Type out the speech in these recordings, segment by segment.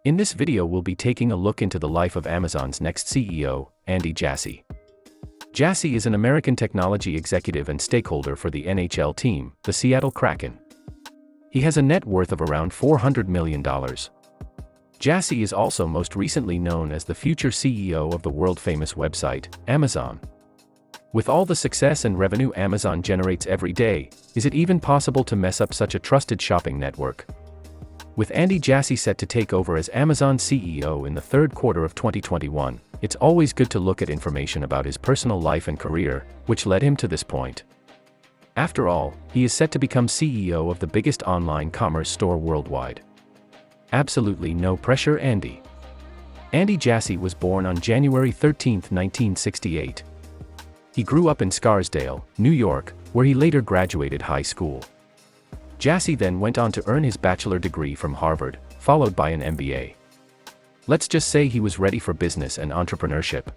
In this video we'll be taking a look into the life of Amazon's next CEO, Andy Jassy. Jassy is an American technology executive and stakeholder for the NHL team, the Seattle Kraken. He has a net worth of around $400 million. Jassy is also most recently known as the future CEO of the world-famous website, Amazon. With all the success and revenue Amazon generates every day, is it even possible to mess up such a trusted shopping network? With Andy Jassy set to take over as Amazon CEO in the third quarter of 2021, it's always good to look at information about his personal life and career, which led him to this point. After all, he is set to become CEO of the biggest online commerce store worldwide. Absolutely no pressure, Andy. Andy Jassy was born on January 13, 1968. He grew up in Scarsdale, New York, where he later graduated high school. Jassy then went on to earn his bachelor degree from Harvard, followed by an MBA. Let's just say he was ready for business and entrepreneurship.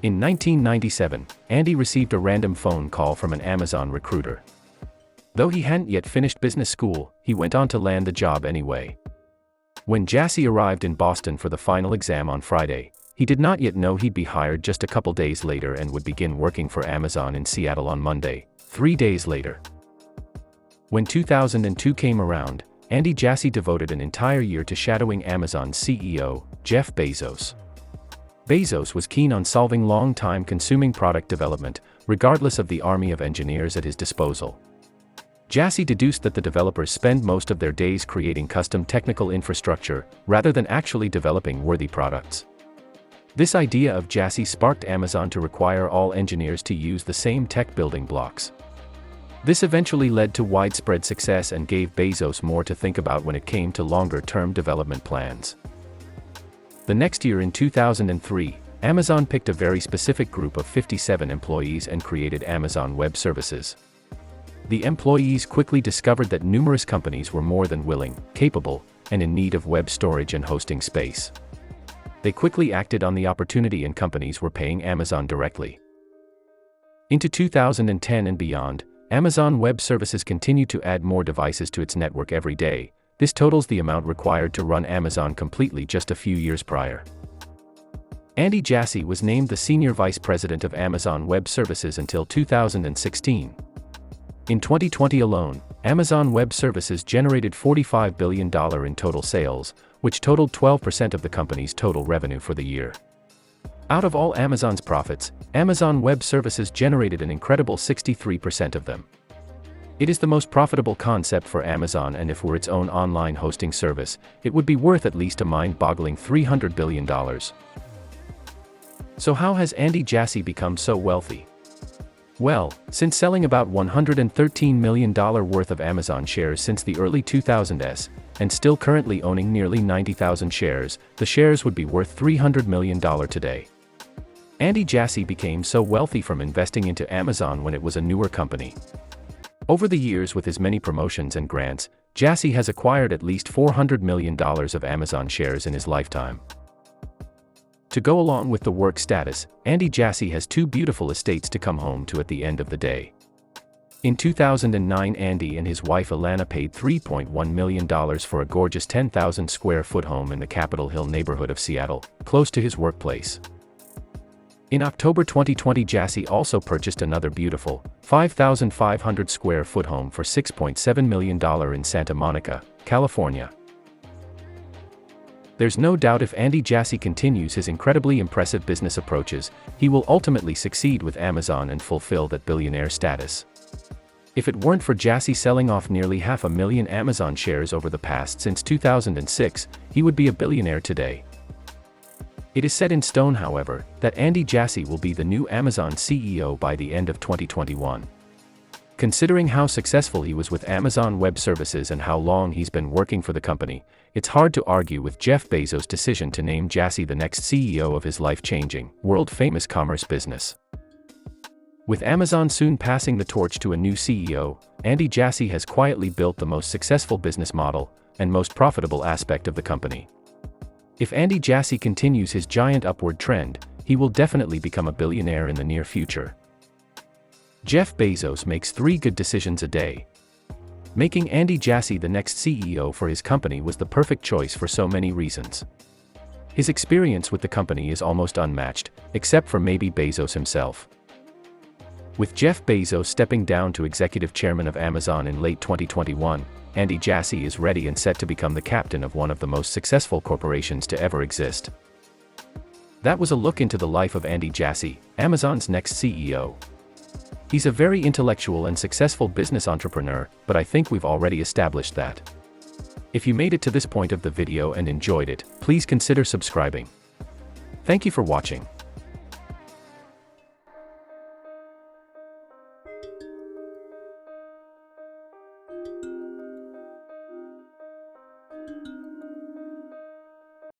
In 1997, Andy received a random phone call from an Amazon recruiter. Though he hadn't yet finished business school, he went on to land the job anyway. When Jassy arrived in Boston for the final exam on Friday, he did not yet know he'd be hired just a couple days later and would begin working for Amazon in Seattle on Monday, 3 days later. When 2002 came around, Andy Jassy devoted an entire year to shadowing Amazon's CEO, Jeff Bezos. Bezos was keen on solving long-time consuming product development, regardless of the army of engineers at his disposal. Jassy deduced that the developers spend most of their days creating custom technical infrastructure, rather than actually developing worthy products. This idea of Jassy sparked Amazon to require all engineers to use the same tech building blocks. This eventually led to widespread success and gave Bezos more to think about when it came to longer-term development plans. The next year in 2003, Amazon picked a very specific group of 57 employees and created Amazon Web Services. The employees quickly discovered that numerous companies were more than willing, capable, and in need of web storage and hosting space. They quickly acted on the opportunity and companies were paying Amazon directly. Into 2010 and beyond, Amazon Web Services continued to add more devices to its network every day. This totals the amount required to run Amazon completely just a few years prior. Andy Jassy was named the Senior Vice President of Amazon Web Services until 2016. In 2020 alone, Amazon Web Services generated $45 billion in total sales, which totaled 12% of the company's total revenue for the year. Out of all Amazon's profits, Amazon Web Services generated an incredible 63% of them. It is the most profitable concept for Amazon, and if it were its own online hosting service, it would be worth at least a mind-boggling $300 billion. So how has Andy Jassy become so wealthy? Well, since selling about $113 million worth of Amazon shares since the early 2000s, and still currently owning nearly 90,000 shares, the shares would be worth $300 million today. Andy Jassy became so wealthy from investing into Amazon when it was a newer company. Over the years, with his many promotions and grants, Jassy has acquired at least $400 million of Amazon shares in his lifetime. To go along with the work status, Andy Jassy has 2 beautiful estates to come home to at the end of the day. In 2009, Andy and his wife Alana paid $3.1 million for a gorgeous 10,000 square foot home in the Capitol Hill neighborhood of Seattle, close to his workplace. In October 2020, Jassy also purchased another beautiful, 5,500 square foot home for $6.7 million in Santa Monica, California. There's no doubt if Andy Jassy continues his incredibly impressive business approaches, he will ultimately succeed with Amazon and fulfill that billionaire status. If it weren't for Jassy selling off nearly 500,000 Amazon shares over the past since 2006, he would be a billionaire today. It is set in stone, however, that Andy Jassy will be the new Amazon CEO by the end of 2021. Considering how successful he was with Amazon Web Services and how long he's been working for the company, it's hard to argue with Jeff Bezos' decision to name Jassy the next CEO of his life-changing, world-famous commerce business. With Amazon soon passing the torch to a new CEO, Andy Jassy has quietly built the most successful business model and most profitable aspect of the company. If Andy Jassy continues his giant upward trend, he will definitely become a billionaire in the near future. Jeff Bezos makes 3 good decisions a day. Making Andy Jassy the next CEO for his company was the perfect choice for so many reasons. His experience with the company is almost unmatched, except for maybe Bezos himself. With Jeff Bezos stepping down to executive chairman of Amazon in late 2021, Andy Jassy is ready and set to become the captain of one of the most successful corporations to ever exist. That was a look into the life of Andy Jassy, Amazon's next CEO. He's a very intellectual and successful business entrepreneur, but I think we've already established that. If you made it to this point of the video and enjoyed it, please consider subscribing. Thank you for watching.